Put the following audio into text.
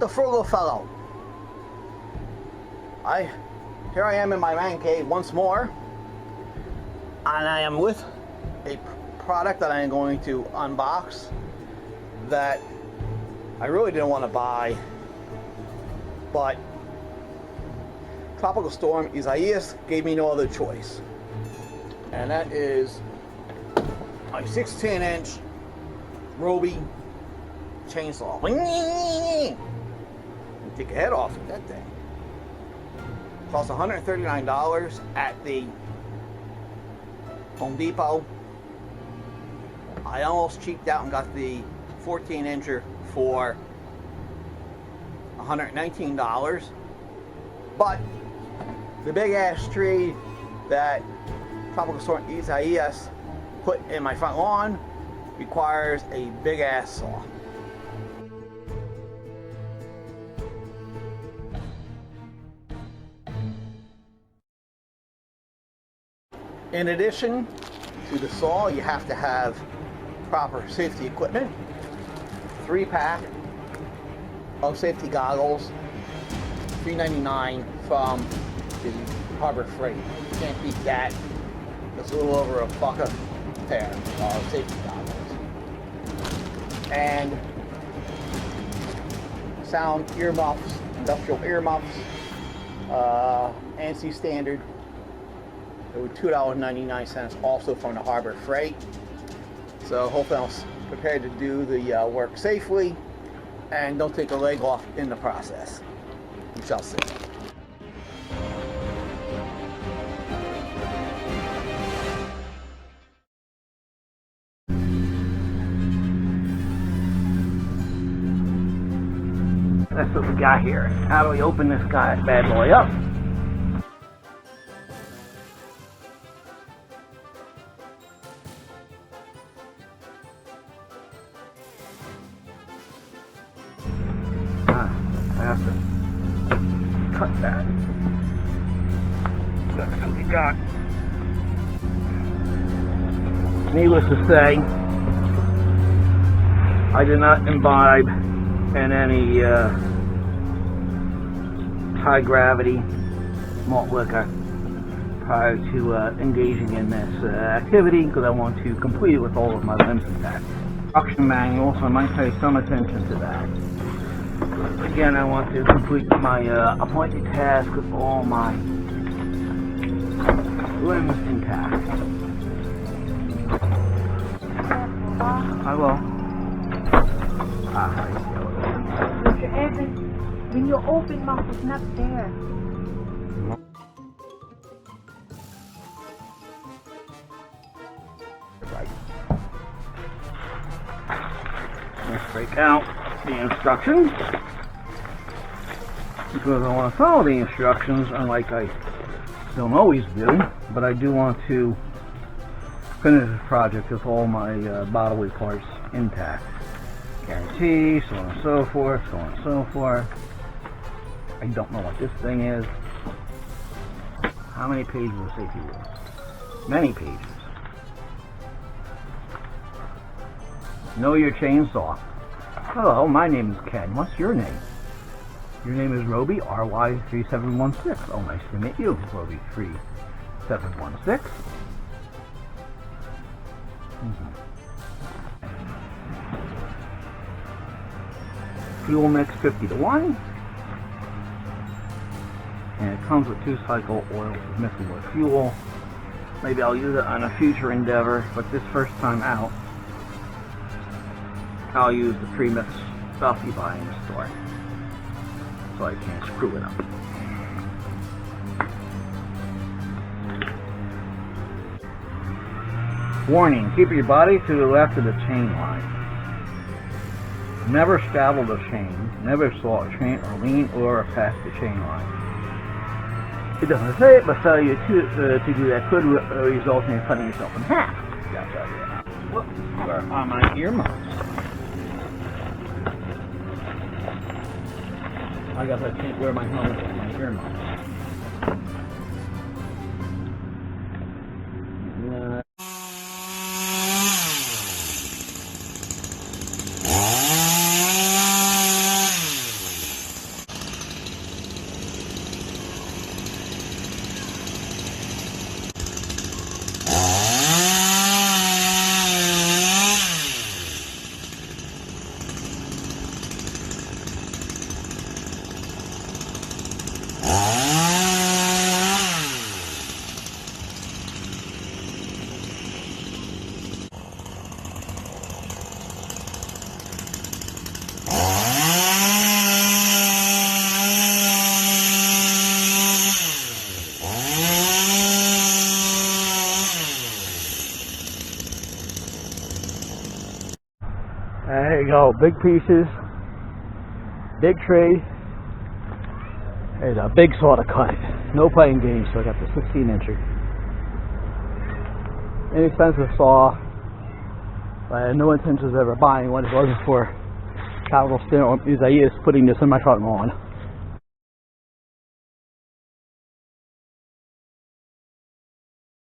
the frugal fellow. Here I am in my man cave once more, and I am with a product that I am going to unbox that I really didn't want to buy, but Tropical Storm Isaias gave me no other choice, and that is a 16-inch Ryobi chainsaw. Take a head off with that thing. Cost $139 at the Home Depot. I almost cheaped out and got the 14-incher for $119, but the big ass tree that Tropical Storm Isaias put in my front lawn requires a big ass saw. In addition to the saw, you have to have proper safety equipment. 3-pack of safety goggles, $3.99 from the Harbor Freight. You can't beat that. It's a little over $1 a pair of safety goggles. And sound earmuffs, industrial earmuffs, ANSI standard. They were $2.99 also from the Harbor Freight. So hopefully I'm prepared to do the work safely and don't take a leg off in the process. We shall see. That's what we got here. How do we open this bad boy up? I have to cut that. That's what we got. Needless to say, I did not imbibe in any high gravity malt liquor prior to engaging in this activity, because I want to complete it with all of my limbs intact. Instruction manual, so I might pay some attention to that. Again, I want to complete my appointed task with all my limbs intact. I will. When you open mouth, it's not there. Right. Let's break out the instructions, because I want to follow the instructions, unlike I don't always do, but I do want to finish this project with all my bodily parts intact. Guarantee, so on and so forth, so on and so forth. I don't know what this thing is. How many pages of safety rules? Many pages. Know your chainsaw. Hello, my name is Ken. What's your name? Your name is Ryobi, RY3716. Oh, nice to meet you, Ryobi3716. Fuel mix 50:1. And it comes with 2-cycle oil mixing with fuel. Maybe I'll use it on a future endeavor, but this first time out, I'll use the pre-mixed stuff you buy in the store, so I can't screw it up. Warning, keep your body to the left of the chain line. Never straddle the chain, never saw a chain or lean or past the chain line. It doesn't say it, but failure to do that could result in cutting yourself in half. Where are my earmuffs? I guess I can't wear my helmet with my earmuffs. go. Big pieces. Big tree. There's a big saw to cut it. No playing games, so I got the 16-incher. Inexpensive saw. I had no intentions of ever buying one. It wasn't for capital student. I is putting this in my front lawn.